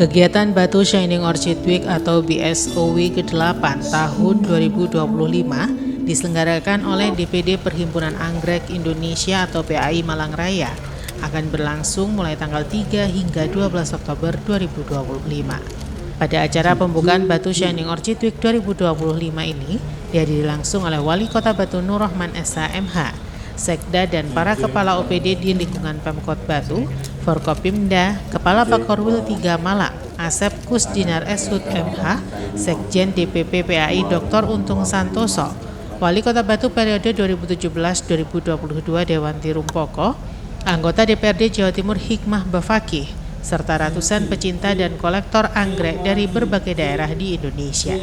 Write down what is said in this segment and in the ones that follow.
Kegiatan Batu Shining Orchid Week atau BSOW ke-8 tahun 2025 diselenggarakan oleh DPD Perhimpunan Anggrek Indonesia atau PAI Malang Raya akan berlangsung mulai tanggal 3 hingga 12 Oktober 2025. Pada acara pembukaan Batu Shining Orchid Week 2025 ini dihadiri langsung oleh Wali Kota Batu Nur Rahman SH.MH, Sekda dan para kepala OPD di lingkungan Pemkot Batu, Forkopimda, Kepala Bakorwil 3 Malang, Asep Kusdinar Shud MH, Sekjen DPP PAI Dr. Untung Santoso, Wali Kota Batu periode 2017-2022 Dewanti Rumpoko, anggota DPRD Jawa Timur Hikmah Bafakih, serta ratusan pecinta dan kolektor anggrek dari berbagai daerah di Indonesia.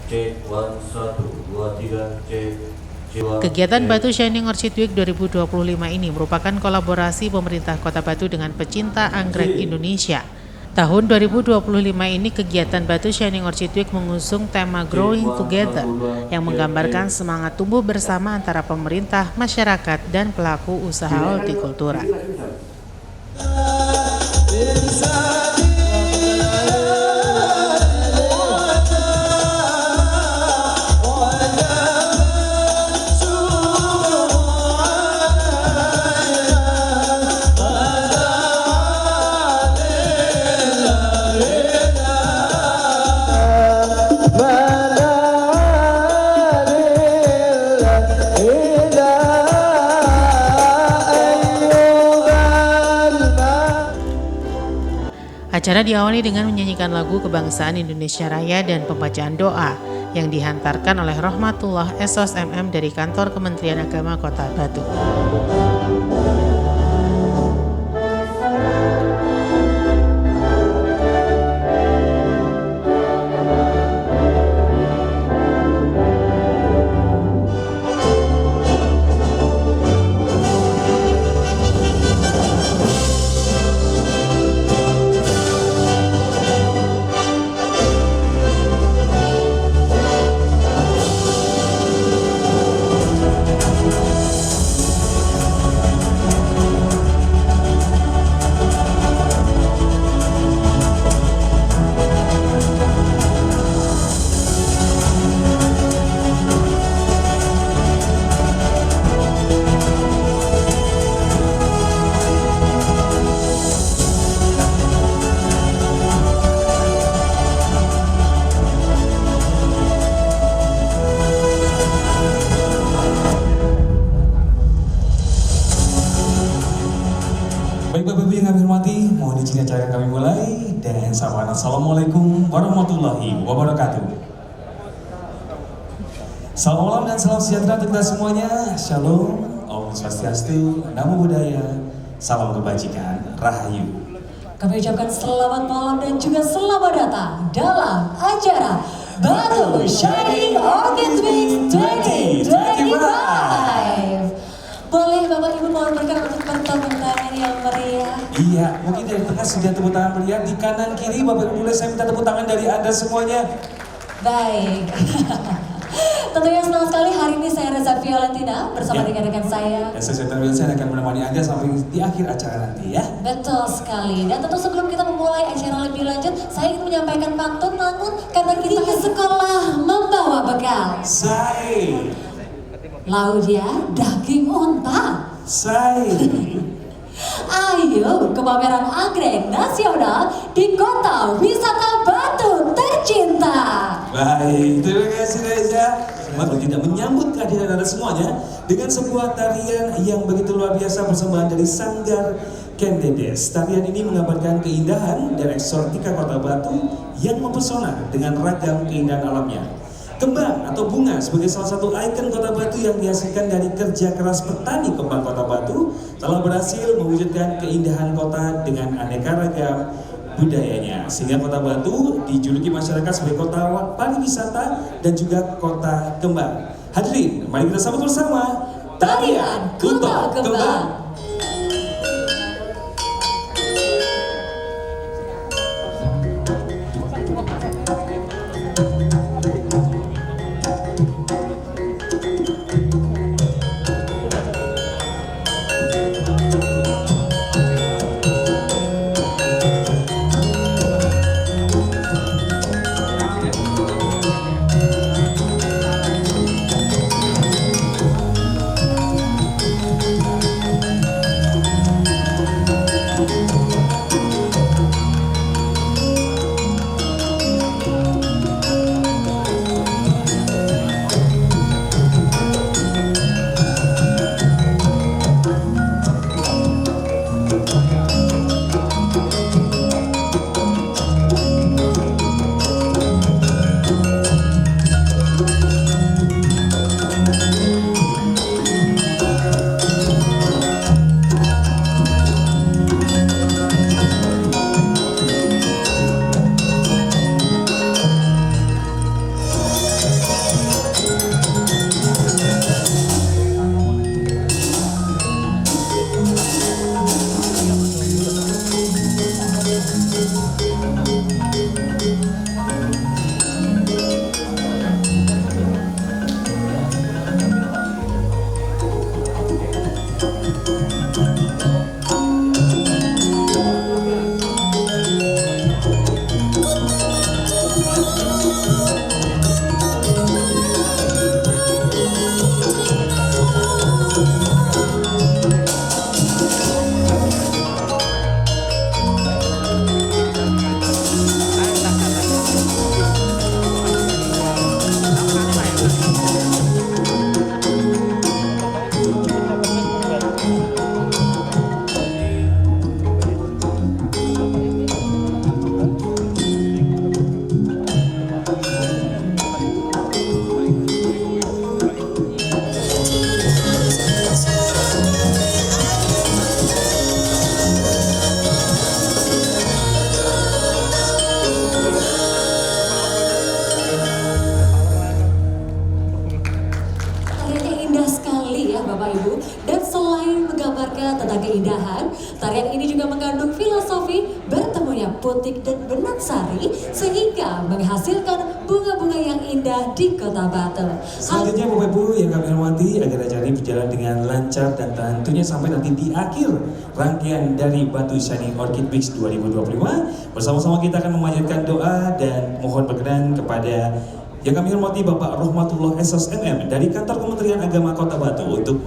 Cek 1, 2, 3, cek. Kegiatan Batu Shining Orchid Week 2025 ini merupakan kolaborasi pemerintah Kota Batu dengan pecinta anggrek Indonesia. Tahun 2025 ini kegiatan Batu Shining Orchid Week mengusung tema Growing Together yang menggambarkan semangat tumbuh bersama antara pemerintah, masyarakat, dan pelaku usaha hortikultura. Acara diawali dengan menyanyikan lagu kebangsaan Indonesia Raya dan pembacaan doa yang dihantarkan oleh Rohmatullah Esos MM dari Kantor Kementerian Agama Kota Batu. Baik Bapak Ibu yang kami hormati, mohon izin acara kami mulai dengan sapaan Assalamualaikum warahmatullahi wabarakatuh. Salam malam dan salam sejahtera untuk kita semuanya. Shalom, Om Swastiastu, Namo Buddhaya, salam kebajikan, Rahayu. Kami ucapkan selamat malam dan juga selamat datang dalam acara Batu Shining Orchid Week 2025. Boleh Bapak Ibu mohon berkenan untuk bertepuk tangan yang meriah. Iya, mungkin dari tengah sudah tepuk tangan meriah, di kanan kiri Bapak Ibu boleh saya minta tepuk tangan dari Anda semuanya. Baik. Tentunya senang sekali hari ini saya Reza Violentina bersama dengan rekan saya. Dan saya Wilson akan menemani Anda sampai di akhir acara nanti ya. Betul sekali. Dan tentu sebelum kita memulai acara lebih lanjut, saya ingin menyampaikan pantun namun karena kita ke sekolah membawa bekal. Saya Laudia daging unta. Saya Ayo ke pameran anggrek nasional di kota wisata Batu tercinta. Baik, terima kasih Reza. Maka tidak menyambut kehadiran Anda semuanya dengan sebuah tarian yang begitu luar biasa persembahan dari Sanggar Kendedes. Tarian ini menggambarkan keindahan dan eksotika kota Batu yang mempesona dengan ragam keindahan alamnya. Kembang atau bunga sebagai salah satu ikon kota Batu yang dihasilkan dari kerja keras petani kembang kota Batu telah berhasil mewujudkan keindahan kota dengan aneka ragam budayanya, sehingga kota Batu dijuluki masyarakat sebagai kota pariwisata dan juga kota kembang. Hadirin, mari kita sambut bersama tarian Kuto Kembang. Tarian ini juga mengandung filosofi bertemunya putik dan benang sari sehingga menghasilkan bunga-bunga yang indah di Kota Batu. Selanjutnya Bapak Ibu yang kami hormati, agar acara ini berjalan dengan lancar dan tentunya sampai nanti di akhir rangkaian dari Batu Shining Orchid Week 2025, bersama-sama kita akan memanjatkan doa dan mohon berkenan kepada yang kami hormati Bapak Rohmatullah SSMM dari Kantor Kementerian Agama Kota Batu untuk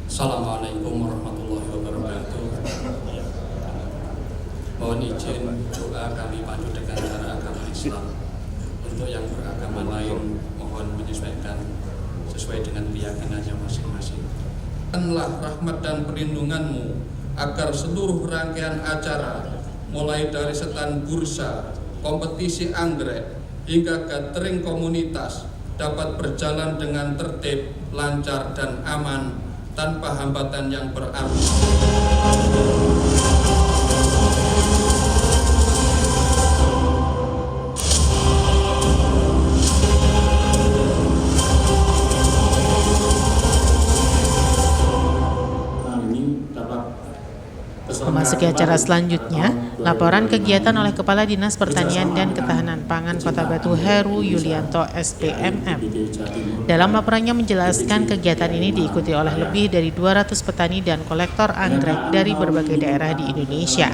Assalamualaikum warahmatullahi wabarakatuh. Mohon izin doa kami pandu dengan cara agama Islam. Untuk yang beragama lain mohon menyesuaikan sesuai dengan keyakinannya masing-masing. Berikanlah rahmat dan perlindungan-Mu agar seluruh rangkaian acara mulai dari stand bursa, kompetisi anggrek hingga gathering komunitas dapat berjalan dengan tertib, lancar dan aman tanpa hambatan yang berarti. Memasuki acara selanjutnya, laporan kegiatan oleh Kepala Dinas Pertanian dan Ketahanan Pangan Kota Batu Heru Yulianto SPMM. Dalam laporannya menjelaskan kegiatan ini diikuti oleh lebih dari 200 petani dan kolektor anggrek dari berbagai daerah di Indonesia.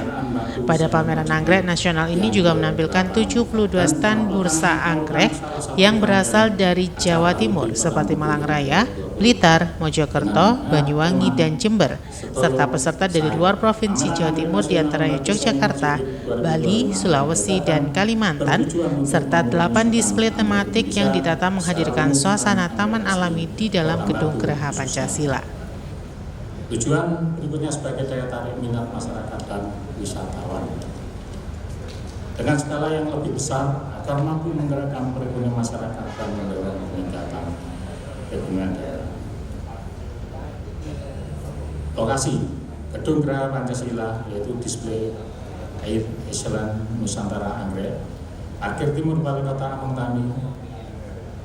Pada pameran anggrek nasional ini juga menampilkan 72 stand bursa anggrek yang berasal dari Jawa Timur seperti Malang Raya, Blitar, Mojokerto, Banyuwangi, dan Jember, serta peserta dari luar Provinsi Jawa Timur diantaranya Yogyakarta, Bali, Sulawesi, dan Kalimantan, serta 8 display tematik yang ditata menghadirkan suasana taman alami di dalam Gedung Geraha Pancasila. Tujuan berikutnya sebagai daya tarik minat masyarakat dan wisatawan dengan skala yang lebih besar agar mampu menggerakkan perekonomian masyarakat dan mendorong peningkatan ekonomi daerah. Lokasi Gedung Geraha Pancasila yaitu display air echelon Nusantara Anggrek, Parkir Timur Balai Kota Among Tani,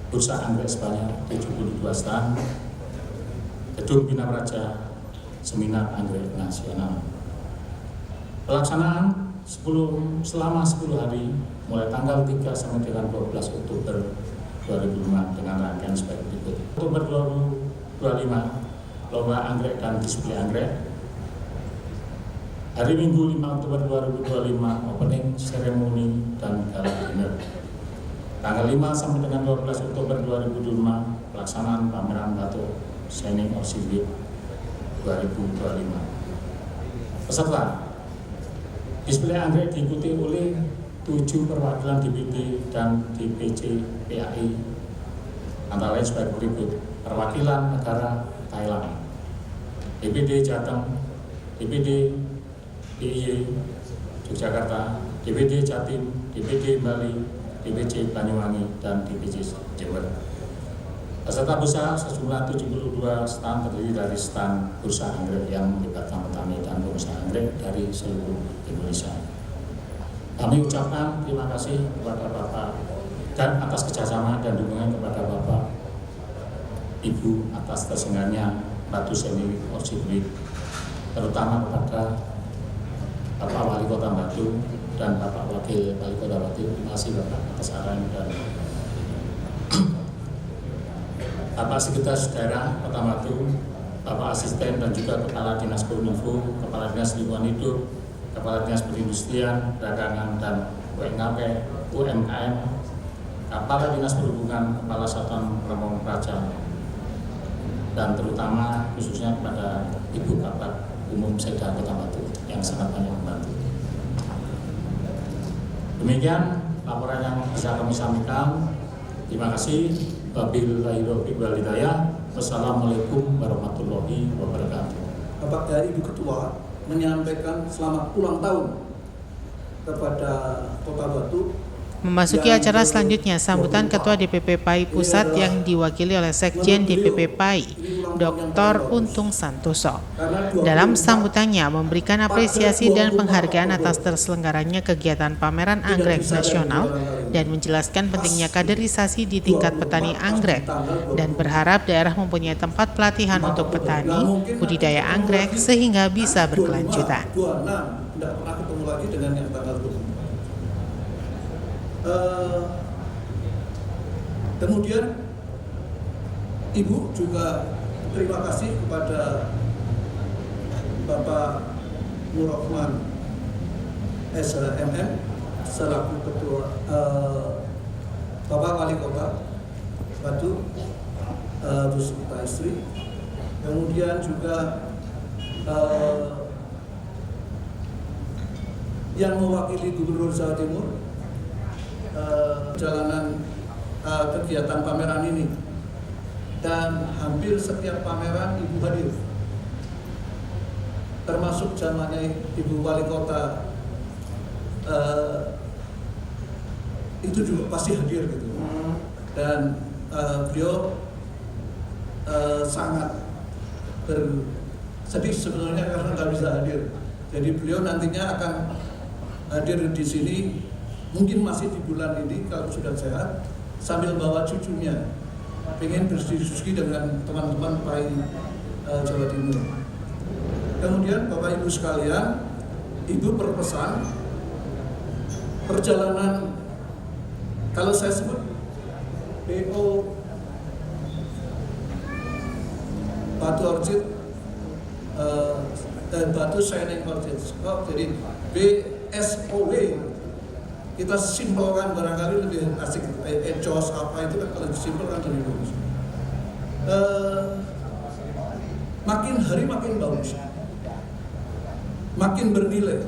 bursa anggrek sebanyak 72 stand, Gedung Bina Praja, Seminar Anggrek Nasional. Pelaksanaan selama 10 hari mulai tanggal 3 sampai dengan 12 Oktober 2005 dengan rangkaian sebagai berikut. Oktober 2025 lomba anggrek dan display anggrek. Hari Minggu 5 Oktober 2025 opening seremoni dan gala dinner. Tanggal 5 sampai dengan 12 Oktober 2025 pelaksanaan pameran Batu Shining Orchid Week 2025. Peserta display anggrek diikuti oleh 7 perwakilan DPD dan DPC PAI antara lain sebagai berikut: perwakilan negara Thailand, DPD Jateng, DPD DIY Yogyakarta, DPD Jatim, DPD Bali, DPC Banyuwangi, dan DPC Jember. Peserta bursa sejumlah 72 stand terdiri dari stand bursa anggrek yang melibatkan petani dan pengusaha anggrek dari seluruh Indonesia. Kami ucapkan terima kasih kepada Bapak dan atas kerjasama dan dukungan kepada Bapak Ibu atas terselenggaranya Batu Shining Orchid Week, terutama kepada Bapak Wali Kota Batu dan Bapak Wakil Wali Kota Batu. Terima kasih Bapak atas arahan dan Bapak Sekretaris Daerah Kota Batu, Bapak Asisten dan juga Kepala Dinas Kominfo, Kepala Dinas Lingkungan Hidup, Kepala Dinas Perindustrian, Perdagangan dan UMKM, Kepala Dinas Perhubungan, Kepala Satuan Pamong Praja, dan terutama khususnya kepada Ibu Kabak Umum Sekda Kota Batu yang sangat banyak membantu. Demikian laporan yang bisa kami sampaikan. Terima kasih. Wabillahi taufiq wal hidayah. Wassalamualaikum warahmatullahi wabarakatuh. Bapak dari Ibu Ketua menyampaikan selamat ulang tahun kepada Kota Batu Memasuki acara selanjutnya, sambutan Ketua DPP PAI Pusat yang diwakili oleh Sekjen DPP PAI, Dr. Untung Santoso. Dalam sambutannya memberikan apresiasi dan penghargaan atas terselenggaranya kegiatan pameran anggrek nasional dan menjelaskan pentingnya kaderisasi di tingkat petani anggrek dan berharap daerah mempunyai tempat pelatihan untuk petani budidaya anggrek sehingga bisa berkelanjutan. 26 tidak pernah ketemu lagi dengan yang tanggal 24. Kemudian Ibu juga terima kasih kepada Bapak Nur Rahman SHMM selaku Ketua Bapak Wali Kota Batu beserta istri, kemudian juga yang mewakili Gubernur Jawa Timur jalanan kegiatan pameran ini, dan hampir setiap pameran Ibu hadir, termasuk zamannya Ibu Wali Kota itu juga pasti hadir gitu, dan beliau sangat bersedih sebenarnya karena nggak bisa hadir. Jadi beliau nantinya akan hadir di sini, mungkin masih di bulan ini kalau sudah sehat, sambil bawa cucunya, pengen berdiskusi dengan teman-teman PAI Jawa Timur. Kemudian Bapak Ibu sekalian, Ibu berpesan perjalanan, kalau saya sebut BO Batu Orchid, Batu Shining Orchid, jadi BSOW, kita simpelkan barangkali lebih asik, ecos apa itu kan kalau disimpelkan lebih bagus. Makin hari makin bagus, makin bernilai.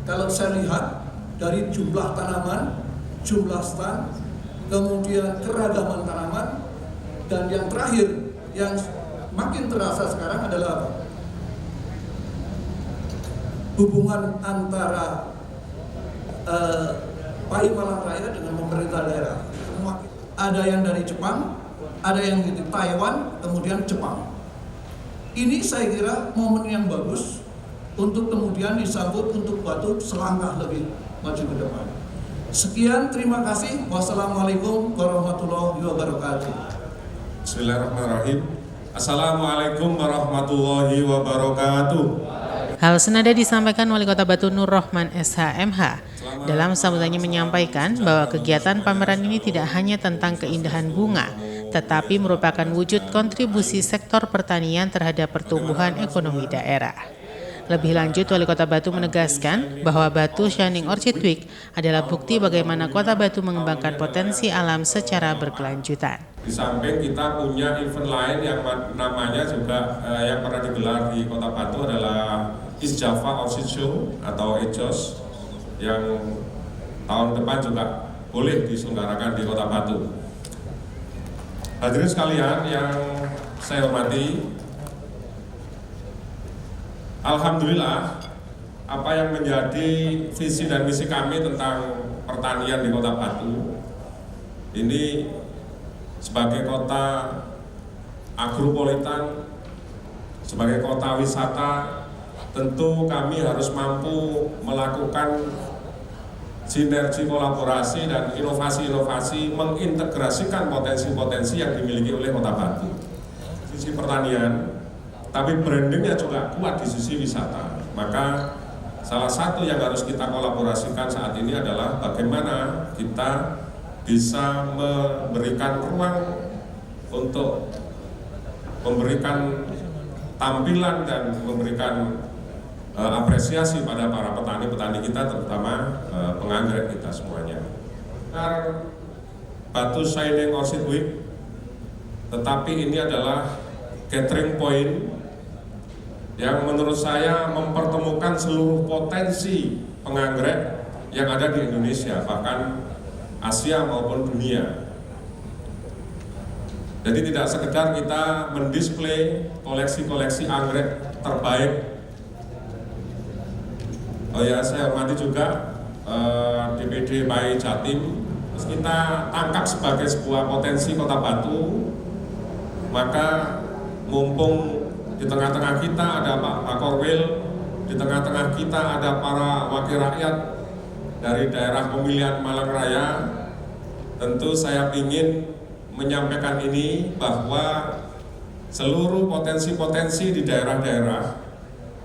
Kalau saya lihat dari jumlah tanaman, jumlah stand, kemudian keragaman tanaman, dan yang terakhir yang makin terasa sekarang adalah apa? Hubungan antara PAI Malang Raya dengan pemerintah daerah. Ada yang dari Jepang, ada yang dari Taiwan, kemudian Jepang. Ini saya kira momen yang bagus untuk kemudian disambut untuk Batu selangkah lebih maju ke depan. Sekian, terima kasih. Wassalamualaikum warahmatullahi wabarakatuh. Bismillahirrahmanirrahim. Assalamualaikum warahmatullahi wabarakatuh. Hal senada disampaikan Wali Kota Batu Nur Rahman SHMH. Dalam sambutannya menyampaikan bahwa kegiatan pameran ini tidak hanya tentang keindahan bunga, tetapi merupakan wujud kontribusi sektor pertanian terhadap pertumbuhan ekonomi daerah. Lebih lanjut, Wali Kota Batu menegaskan bahwa Batu Shining Orchid Week adalah bukti bagaimana Kota Batu mengembangkan potensi alam secara berkelanjutan. Di samping kita punya event lain yang namanya juga yang pernah digelar di Kota Batu adalah East Java Orchid Show atau EJOS yang tahun depan juga boleh diselenggarakan di Kota Batu. Hadirin sekalian yang saya hormati, alhamdulillah apa yang menjadi visi dan misi kami tentang pertanian di Kota Batu ini sebagai kota agropolitan, sebagai kota wisata, tentu kami harus mampu melakukan sinergi kolaborasi dan inovasi-inovasi mengintegrasikan potensi-potensi yang dimiliki oleh Kota Batu. Sisi pertanian, tapi brandingnya juga kuat di sisi wisata. Maka salah satu yang harus kita kolaborasikan saat ini adalah bagaimana kita bisa memberikan ruang untuk memberikan tampilan dan memberikan apresiasi pada para petani-petani kita, terutama penganggrek kita semuanya. Batu Shining Orchid Week, tetapi ini adalah gathering point yang menurut saya mempertemukan seluruh potensi penganggrek yang ada di Indonesia, bahkan Asia maupun dunia. Jadi tidak sekedar kita mendisplay koleksi-koleksi anggrek terbaik. Oh ya, saya hormati juga DPD PAI Jatim kita tangkap sebagai sebuah potensi Kota Batu, maka mumpung di tengah-tengah kita ada Pak Korwil, di tengah-tengah kita ada para wakil rakyat dari daerah pemilihan Malang Raya, tentu saya ingin menyampaikan ini bahwa seluruh potensi-potensi di daerah-daerah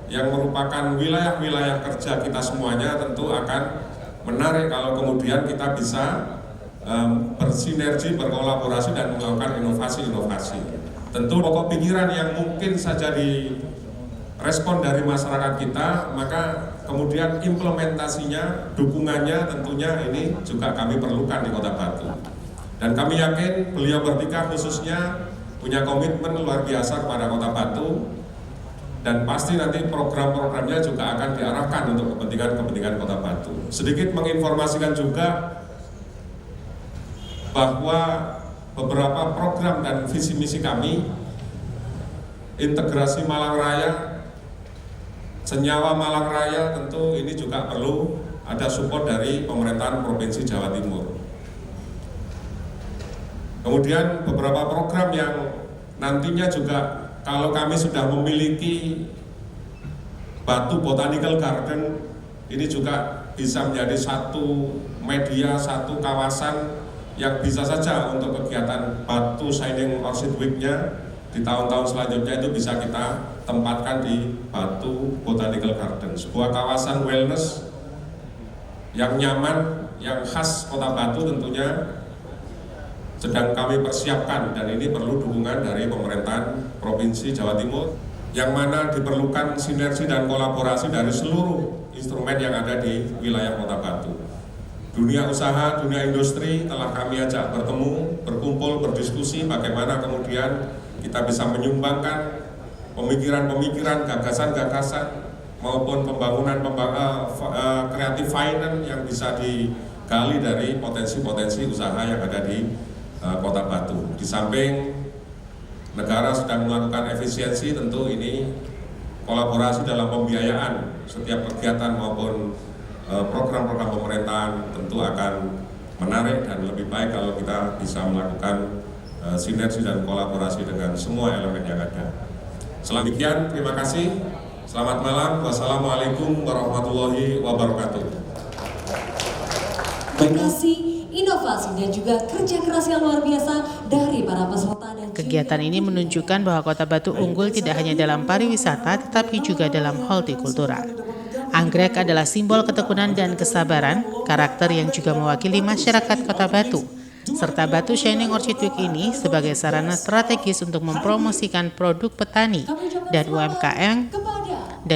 yang merupakan wilayah-wilayah kerja kita semuanya tentu akan menarik kalau kemudian kita bisa bersinergi, berkolaborasi dan melakukan inovasi-inovasi. Tentu pokok pikiran yang mungkin saja direspon dari masyarakat kita, maka kemudian implementasinya, dukungannya tentunya ini juga kami perlukan di Kota Batu. Dan kami yakin beliau bertiga khususnya punya komitmen luar biasa kepada Kota Batu, dan pasti nanti program-programnya juga akan diarahkan untuk kepentingan-kepentingan Kota Batu. Sedikit menginformasikan juga bahwa beberapa program dan visi misi kami, integrasi Malang Raya, senyawa Malang Raya, tentu ini juga perlu ada support dari pemerintahan Provinsi Jawa Timur. Kemudian beberapa program yang nantinya juga kalau kami sudah memiliki Batu Botanical Garden, ini juga bisa menjadi satu media, satu kawasan yang bisa saja untuk kegiatan Batu Shining Orchid Week-nya di tahun-tahun selanjutnya itu bisa kita tempatkan di Batu Botanical Garden, sebuah kawasan wellness yang nyaman, yang khas Kota Batu tentunya sedang kami persiapkan, dan ini perlu dukungan dari pemerintahan Provinsi Jawa Timur, yang mana diperlukan sinergi dan kolaborasi dari seluruh instrumen yang ada di wilayah Kota Batu. Dunia usaha, dunia industri telah kami ajak bertemu, berkumpul, berdiskusi bagaimana kemudian kita bisa menyumbangkan pemikiran-pemikiran, gagasan-gagasan maupun pembangunan kreatif finance yang bisa digali dari potensi-potensi usaha yang ada di Kota Batu. Di samping negara sedang melakukan efisiensi, tentu ini kolaborasi dalam pembiayaan setiap kegiatan maupun program-program pemerintahan tentu akan menarik dan lebih baik kalau kita bisa melakukan sinergi dan kolaborasi dengan semua elemen yang ada. Demikian, terima kasih. Selamat malam. Wassalamualaikum warahmatullahi wabarakatuh. Inovasi, inovasi dan juga kerja keras yang luar biasa dari para peserta dan Kegiatan ini menunjukkan bahwa Kota Batu unggul tidak hanya dalam pariwisata tetapi juga dalam hortikultura. Anggrek adalah simbol ketekunan dan kesabaran, karakter yang juga mewakili masyarakat Kota Batu. Serta Batu Shining Orchid Week ini sebagai sarana strategis untuk mempromosikan produk petani dan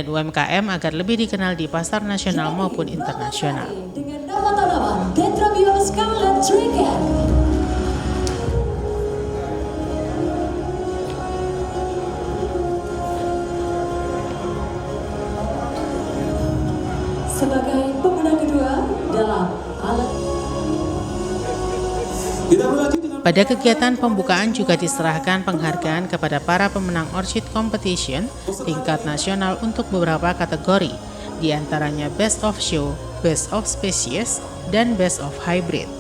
UMKM agar lebih dikenal di pasar nasional maupun internasional. Dengan nama tanaman Dendrobium Scarlet Dragon. Sebagai pemenang kedua dalam alat. Pada kegiatan pembukaan juga diserahkan penghargaan kepada para pemenang Orchid Competition tingkat nasional untuk beberapa kategori, diantaranya Best of Show, Best of Species, dan Best of Hybrid.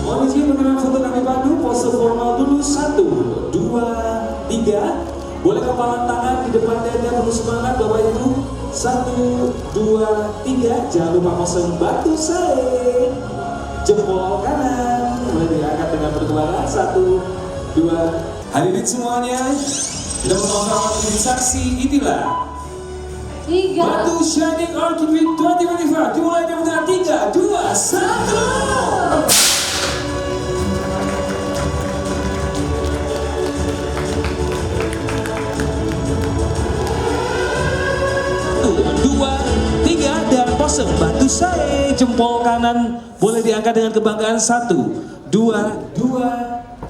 Mohon izin pemenang foto kami pandu, pose formal dulu 1, 2, 3. Boleh kepalan tangan di depan dada, perlu semangat Bapak Ibu. 1, 2, 3. Jangan lupa pose batu sae. Jempol kanan boleh diangkat dengan berkebanggaan. 1, 2. Hadirin semuanya, kita bersama-sama menjadi saksi inilah 3. Batu Shining Orchid Week 2025 dimulai dengan 3, 2, 1. Pose batu sae, jempol kanan boleh diangkat dengan kebanggaan. 1, 2,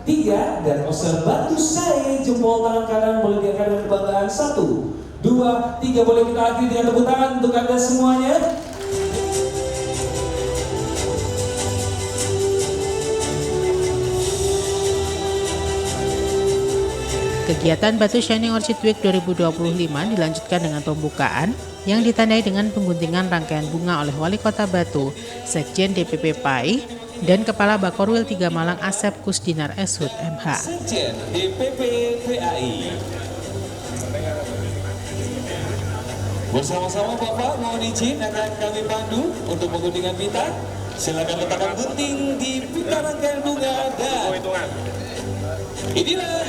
3. Dan pose batu sae, jempol tangan kanan boleh diangkat dengan kebanggaan. 1, 2, 3. Boleh kita akhiri dengan tepuk tangan untuk Anda semuanya. Kegiatan Batu Shining Orchid Week 2025 dilanjutkan dengan pembukaan yang ditandai dengan pengguntingan rangkaian bunga oleh Wali Kota Batu, Sekjen DPP PAI, dan Kepala Bakorwil 3 Malang Asep Kusdinar Eshut MH. Sekjen DPP PAI. Bersama-sama Bapak mohon izin akan kami pandu untuk pengguntingan pita. Silakan letakkan gunting di pita rangkaian bunga dan inilah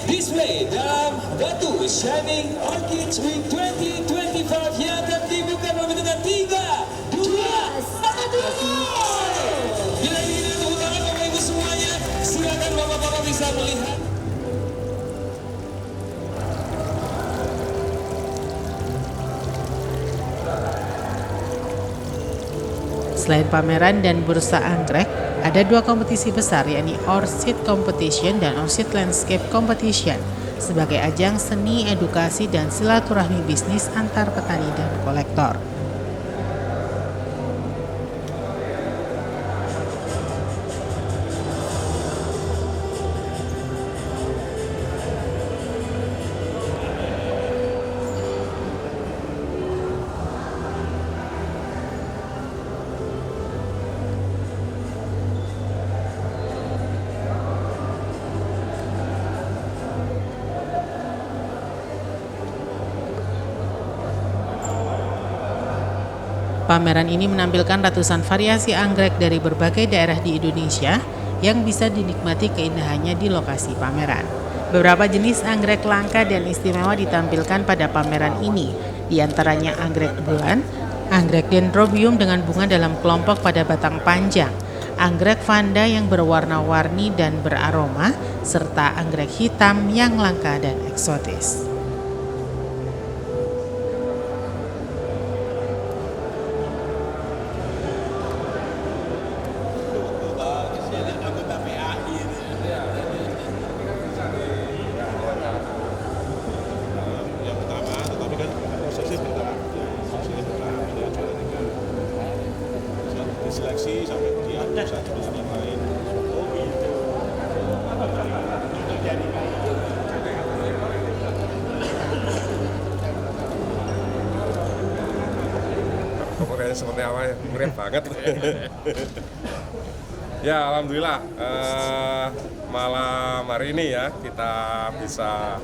display dalam Batu Shining Orchid Week 2025 yang akan dibuka dengan 3, 2, 1. Bila ingin tepuk tangan Bapak Ibu semuanya, silakan Bapak-Bapak bisa melihat. Selain pameran dan bursa anggrek, ada 2 kompetisi besar yakni Orchid Competition dan Orchid Landscape Competition sebagai ajang seni, edukasi, dan silaturahmi bisnis antar petani dan kolektor. Pameran ini menampilkan ratusan variasi anggrek dari berbagai daerah di Indonesia yang bisa dinikmati keindahannya di lokasi pameran. Beberapa jenis anggrek langka dan istimewa ditampilkan pada pameran ini, di antaranya anggrek bulan, anggrek dendrobium dengan bunga dalam kelompok pada batang panjang, anggrek vanda yang berwarna-warni dan beraroma, serta anggrek hitam yang langka dan eksotis. Seleksi sampai di atas satu yang lain. Oh gitu. Pokoknya seperti apa ya, meriah banget. Ya alhamdulillah malam hari ini ya kita bisa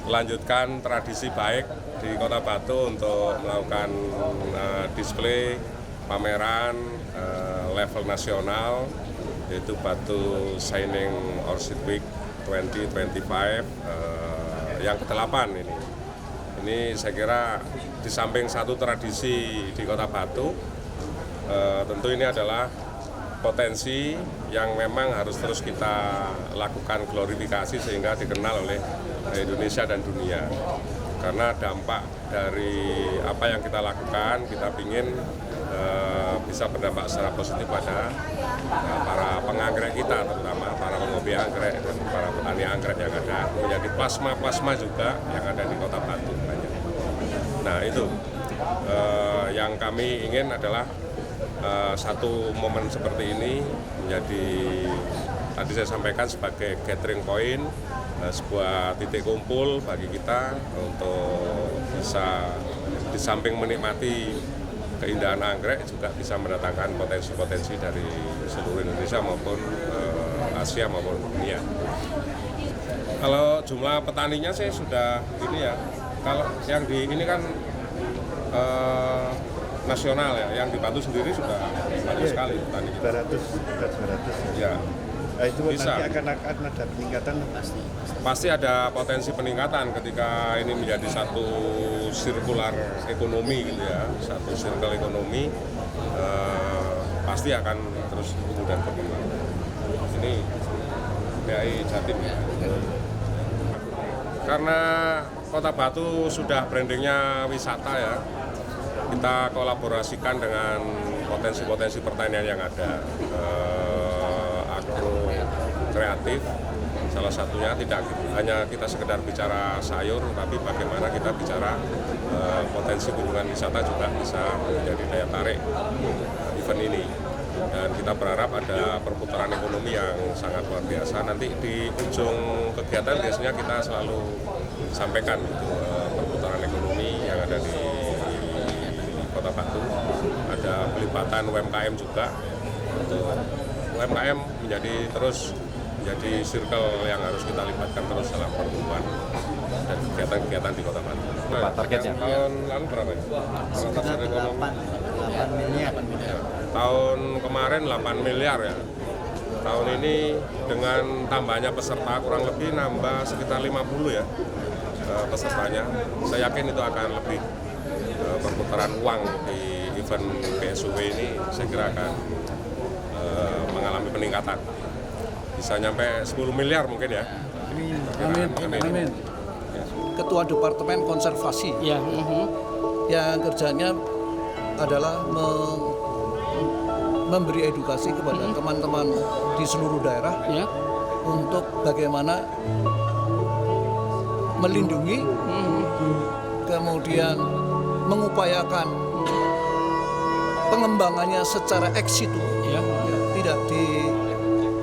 melanjutkan tradisi baik di Kota Batu untuk melakukan display pameran level nasional yaitu Batu Shining Orchid Week 2025 yang ke-8 ini. Ini saya kira di samping satu tradisi di Kota Batu, tentu ini adalah potensi yang memang harus terus kita lakukan glorifikasi sehingga dikenal oleh Indonesia dan dunia. Karena dampak dari apa yang kita lakukan, kita ingin bisa berdampak secara positif pada para penganggrek kita, terutama para penghobi anggrek dan para petani anggrek yang ada, penyakit plasma juga yang ada di Kota Batu banyak. Nah itu yang kami ingin adalah satu momen seperti ini menjadi, tadi saya sampaikan, sebagai gathering point, sebuah titik kumpul bagi kita untuk bisa di samping menikmati keindahan anggrek juga bisa mendatangkan potensi-potensi dari seluruh Indonesia maupun Asia maupun dunia. Kalau jumlah petaninya sih sudah ini ya, kalau yang di ini kan nasional ya, yang di Batu sendiri sudah banyak sekali petani. 200 ya. Nah, itu bisa. nanti akan ada peningkatan pasti ada potensi peningkatan ketika ini menjadi satu sirkular ekonomi gitu ya, satu circle ekonomi pasti akan terus tumbuh dan berkembang. Ini PAI Jatim ya. Karena Kota Batu sudah brandingnya wisata ya, kita kolaborasikan dengan potensi-potensi pertanian yang ada, agro kreatif. Salah satunya tidak hanya kita sekedar bicara sayur, tapi bagaimana kita bicara potensi kunjungan wisata juga bisa menjadi daya tarik event ini. Dan kita berharap ada perputaran ekonomi yang sangat luar biasa. Nanti di ujung kegiatan biasanya kita selalu sampaikan perputaran ekonomi yang ada di Kota Batu. Ada pelibatan UMKM juga. Untuk UMKM menjadi circle yang harus kita libatkan terus dalam pertumbuhan dan kegiatan-kegiatan di Kota Batu. Pak, targetnya? Tahun lalu berapa ya? Sekitar 8 miliar. Tahun kemarin 8 miliar ya. Tahun ini dengan tambahnya peserta kurang lebih nambah sekitar 50 ya pesertanya. Saya yakin itu akan lebih perputaran uang di event PSUW ini saya kira akan mengalami peningkatan. Bisa nyampe 10 miliar mungkin ya. Amin. Ketua Departemen Konservasi yang kerjanya adalah memberi edukasi kepada teman-teman di seluruh daerah untuk bagaimana melindungi, kemudian mengupayakan pengembangannya secara ex situ, tidak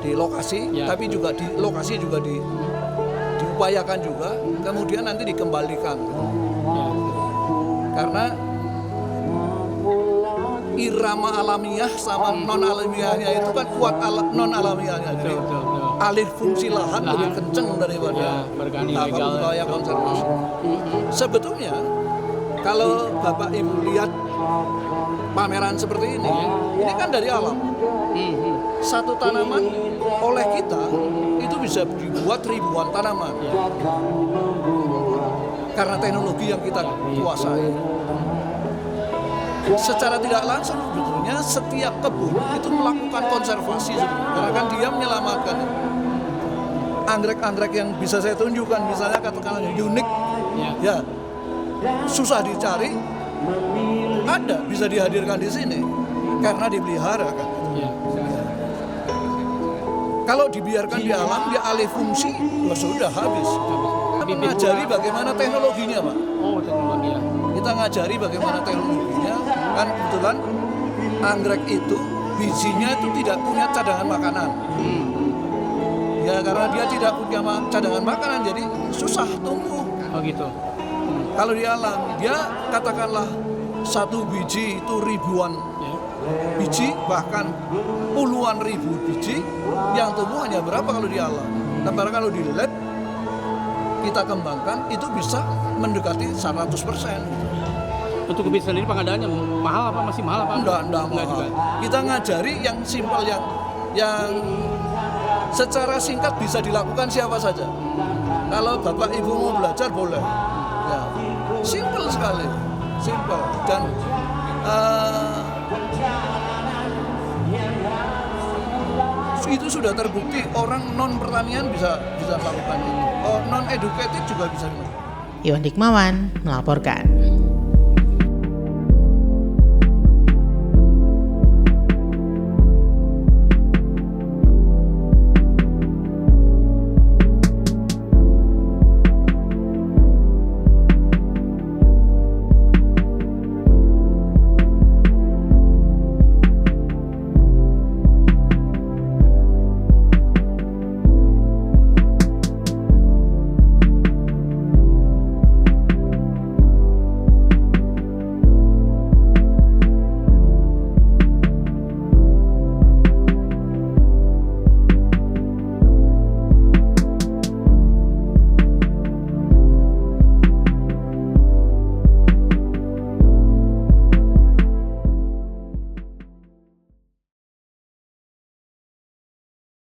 di lokasi, tapi juga di lokasi juga diupayakan juga, kemudian nanti dikembalikan, karena irama alamiah sama non alamiahnya itu kan kuat non alamiahnya, jadi alih fungsi lahan lebih kenceng daripada upaya konservasi. Sebetulnya kalau Bapak Ibu lihat pameran seperti ini kan dari alam. Satu tanaman oleh kita itu bisa dibuat ribuan tanaman karena teknologi yang kita kuasai. Secara tidak langsung sebetulnya setiap kebun itu melakukan konservasi karena kan dia menyelamatkan anggrek-anggrek yang bisa saya tunjukkan, misalnya katakanlah unik, ya susah dicari, ada bisa dihadirkan di sini karena dipelihara kan. Kalau dibiarkan di alam, dia alih fungsi, sudah habis. Kita mengajari bagaimana teknologinya, Pak. Kita ngajari bagaimana teknologinya, kan kebetulan anggrek itu bijinya itu tidak punya cadangan makanan. Ya karena dia tidak punya cadangan makanan, jadi susah tumbuh. Oh gitu. Kalau di alam, dia katakanlah satu biji itu ribuan biji, bahkan puluhan ribu biji, yang tumbuh hanya berapa kalau di alam. Sementara kalau di lab kita kembangkan itu bisa mendekati 100%. Untuk kebun sendiri pengadaannya mahal apa masih mahal apa? Enggak mahal. Kita ngajari yang simpel, yang secara singkat bisa dilakukan siapa saja. Kalau Bapak Ibu mau belajar boleh. Ya, simpel sekali, simpel dan itu sudah terbukti orang non pertanian bisa melakukan itu. Non educated juga bisa. Iwan Dikmawan melaporkan.